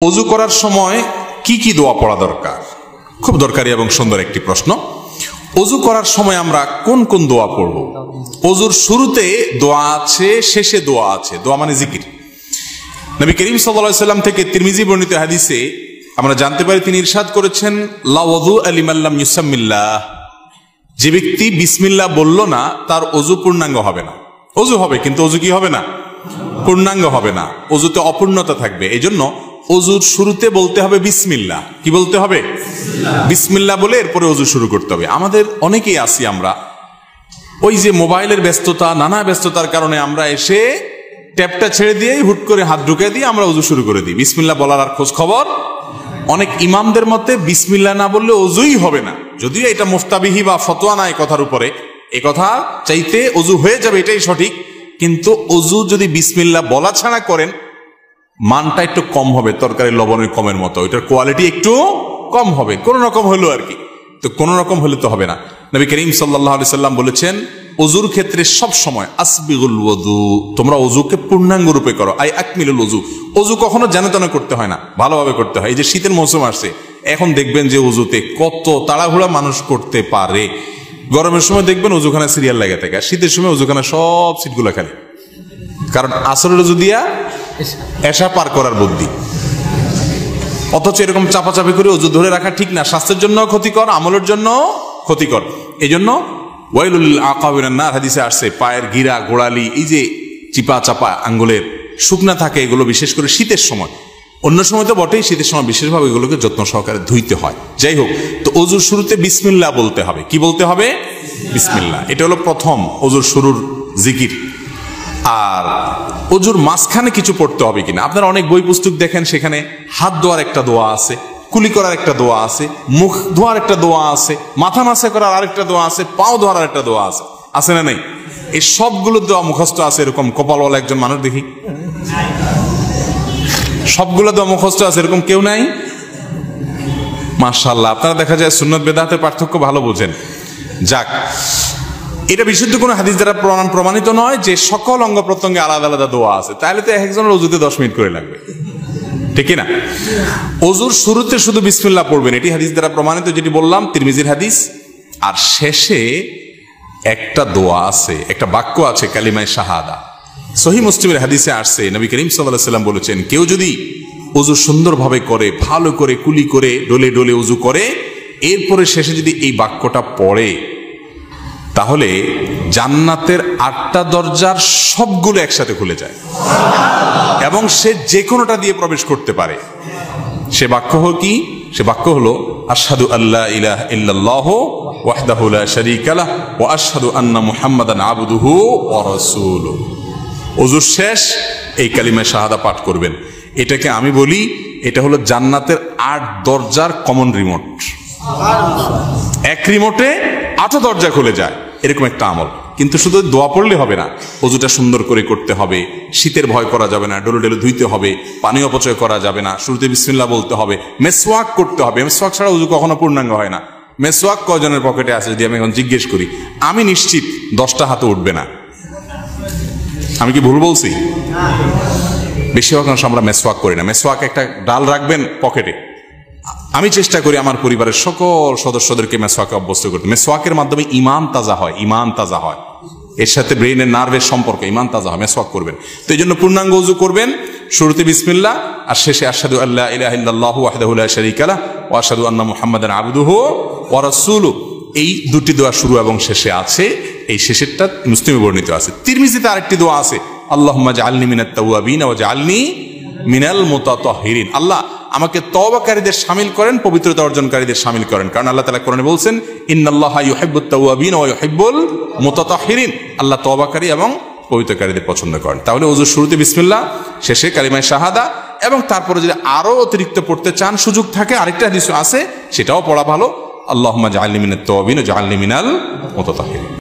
ওযু করার সময় কি কি দোয়া পড়া দরকার? খুব দরকারি এবং সুন্দর একটি প্রশ্ন। ওযু করার সময় আমরা কোন কোন দোয়া পড়ব? ওযুর শুরুতে দোয়া আছে, শেষে দোয়া আছে। দোয়া মানে জিকির। নবী করিম সাল্লাল্লাহু আলাইহি সাল্লাম থেকে তিরমিজি বর্ণিত হাদিসে আমরা জানতে পারি, তিনি ইরশাদ করেছেন, লা ওযু লিমান লাম ইউসাম্মিল্লাহ। যে ব্যক্তি বিসমিল্লাহ বলল না, তার ওযু পূর্ণাঙ্গ হবে না। ওযু হবে কিন্তু ওযু কি হবে না? পূর্ণাঙ্গ হবে না। ওযুতে অপূর্ণতা থাকবে। এজন্য ওযুর শুরুতে বলতে হবে বিসমিল্লাহ। কি বলতে হবে? বিসমিল্লাহ বলে এরপরে ওযু শুরু করতে হবে। আমাদের অনেকেই আছি, আমরা ওই যে মোবাইলের ব্যস্ততা, নানা ব্যস্ততার কারণে আমরা এসে ট্যাপটা ছেড়ে দিয়েই হুট করে হাত ঢুকে দিয়ে আমরা ওযু শুরু করে দিই। বিসমিল্লাহ বলার আর খোঁজ খবর। অনেক ইমামদের মতে বিসমিল্লাহ না বললে ওযুই হবে না। যদিও এটা মুফতাবিহি বা ফতোয়া নাই কথার উপরে, এ কথা চাইতে ওযু হয়ে যাবে এটাই সঠিক, কিন্তু ওযু যদি বিসমিল্লাহ বলা ছাড়া করেন, মানটা একটু কম হবে, তরকারি লবণের কমের মতো, এটার কোয়ালিটি একটু কম হবে। কোন রকম হলো আর কি। তো কোন রকম হলে তো হবে না। নবী করিম সাল্লাল্লাহু আলাইহি সাল্লাম বলেছেন, ওযুর ক্ষেত্রে সব সময় আসবিগুল ওযু, তোমরা ওযুকে পূর্ণাঙ্গ রূপে করো। আই আকমিলুল ওযু। ওযু কখনো যেন তেন করতে হয় না, ভালোভাবে করতে হয়। এই যে শীতের মৌসুম আসছে, এখন দেখবেন যে ওযুতে কত তাড়াহুড়া মানুষ করতে পারে। গরমের সময় দেখবেন ওযুখানা সিরিয়াল লেগে থাকে, আর শীতের সময় ওযুখানা সব সিটগুলো খালি। কারণ আসরের ওযু দিয়া এশা পার করার বুদ্ধি। অথচ এরকম চাপাচাপি করে ওযু ধরে রাখা ঠিক না, স্বাস্থ্যের জন্য ক্ষতিকর, আমলের জন্য ক্ষতিকর। এই জন্য ওয়াইলুল আকাবিনান নার হাদিসে আসছে, পায়ের গিরা, গোড়ালি, এই যে চিপা চাপা আঙ্গুলের শুকনা থাকে, এগুলো বিশেষ করে শীতের সময়, অন্য সময় তো বটেই, শীতের সময় বিশেষভাবে এগুলোকে যত্ন সহকারে ধুইতে হয়। যাই হোক, তো ওযুর শুরুতে বিসমিল্লাহ বলতে হবে। কি বলতে হবে? বিসমিল্লাহ। এটা হলো প্রথম ওযুর শুরুর জিকির। আর ওযুর মাঝখানে কিছু পড়তে হবে কিনা, আপনারা অনেক বই পুস্তক দেখেন, সেখানে হাত ধোয়ার একটা দোয়া আছে, কুলি করার একটা দোয়া আছে, মুখ ধোয়ার একটা দোয়া আছে, মাথা মাসা করার আরেকটা দোয়া আছে, পাও ধোয়ার একটা দোয়া আছে। আছে না নেই? এই সবগুলো দোয়া মুখস্থ আছে। এরকম কপালওয়ালা একজন মানুষ দেখি, সবগুলো দোয়া মুখস্থ আছে, এরকম কেউ নাই? মাশাআল্লাহ। আপনারা দেখা যায় সুন্নত বেদাতের পার্থক্য ভালো বোঝেন। যাক, এটা বিশুদ্ধ কোনো হাদিস দ্বারা প্রমাণিত নয় যে সকল অঙ্গ প্রত্যঙ্গে আলাদা আলাদা দোয়া আছে। তাহলে তো একজনের ওযুতে 10 মিনিট করে লাগবে, ঠিক না? ওযুর শুরুতে শুধু বিসমিল্লাহ পড়বেন, এটি হাদিস দ্বারা প্রমাণিত, যেটি বললাম তিরমিজির হাদিস। আর শেষে একটা দোয়া আছে, একটা বাক্য আছে, কালিমায়ে শাহাদা। সহিহ মুসলিমের হাদিসে আসছে, নবী করিম সাল্লাল্লাহু আলাইহি সাল্লাম বলেছেন, কেউ যদি ওযু সুন্দরভাবে করে, ভালো করে কুলি করে, ডলে ডলে ওযু করে, এরপরে শেষে যদি এই বাক্যটা পড়ে, তাহলে জান্নাতের 8টা দরজার সবগুলো একসাথে খুলে যায় এবং সে যে কোনোটা দিয়ে প্রবেশ করতে পারে। সে বাক্য হলো কি? সে বাক্য হলো আশহাদু আল্লা ইলাহা ইল্লাল্লাহু ওয়াহদাহু লা শারীকা লাহু ওয়া আশহাদু আন্না মুহাম্মাদান আবদুহু ওয়া রাসূলুহু। ওযুর শেষ এই কালিমা শাহাদা পাঠ করবেন। এটাকে আমি বলি, এটা হলো জান্নাতের 8 দরজার কমন রিমোট। এক রিমোটে 8 দরজা খুলে যায়, এরকম একটা আমল। কিন্তু শুধু দোয়া পড়লে হবে না, ওযুটা সুন্দর করে করতে হবে, শীতের ভয় করা যাবে না, ডলে ডলে ধুইতে হবে, পানি অপচয় করা যাবে না, শুরুতে বিসমিল্লাহ বলতে হবে, মেসওয়াক করতে হবে। মেসওয়াক ছাড়া ওযু কখনো পূর্ণাঙ্গ হয় না। মেসওয়াক কয়জনের পকেটে আছে যদি আমি এখন জিজ্ঞেস করি, আমি নিশ্চিত 10টা হাতে উঠবে না। আমি কি ভুল বলছি? বেশিরভাগ মানুষ আমরা মেসওয়াক করি না। মেসওয়াক একটা ডাল রাখবেন পকেটে। আমি চেষ্টা করি আমার পরিবারের সকল সদস্যদেরকে মেসওয়াকে অভ্যস্ত করতে। মেসওয়াকের মাধ্যমে ঈমান তাজা হয়, ঈমান তাজা হয়, এর সাথে ব্রেইনের নার্ভের সম্পর্ক, ঈমান তাজা হয়। মেসওয়াক করবেন। তো এই জন্য পূর্ণাঙ্গ ওযু করবেন, শুরুতে বিসমিল্লাহ আর শেষে আশহাদু আল্লা ইলাহা ইল্লাল্লাহু ওয়াহদাহু লা শারীকা লাহু ওয়া আশহাদু আন্না মুহাম্মাদান আবদুহু ওয়া রাসূলুহু। এই দুটি দোয়া শুরু এবং শেষে আছে। এই শেষেরটা মুসলিমে বর্ণিত আছে। তিরমিজিতে আরেকটি দোয়া আছে, আল্লাহুম্মা জাআলনি মিনাত তাওয়াবিন ওয়া জাআলনি মিনাল মুতাতাহহিরিন। আল্লাহ আমাকে তওবাকারীদের শামিল করেন, পবিত্রতা অর্জনকারীদের শামিল করেন। কারণ আল্লাহ তাআলা কোরআনে বলছেন, ইন্নাল্লাহা ইউহিব্বুত তাওয়াবিন ওয়া ইউহিব্বুল মুতাতাহহিরিন। আল্লাহ তওবাকারী এবং পবিত্রকারীদের পছন্দ করেন। তাহলে ওযুর শুরুতে বিসমিল্লাহ, শেষে কালিমায়ে শাহাদা, এবং তারপরে যদি আরো অতিরিক্ত পড়তে চান, সুযোগ থাকে, আরেকটা হাদিস আছে, সেটাও পড়া ভালো, আল্লাহুম্মা জাআলনি মিনাত তাওয়াবিন ওয়া জাআলনি মিনাল মুতাতাহহিরিন।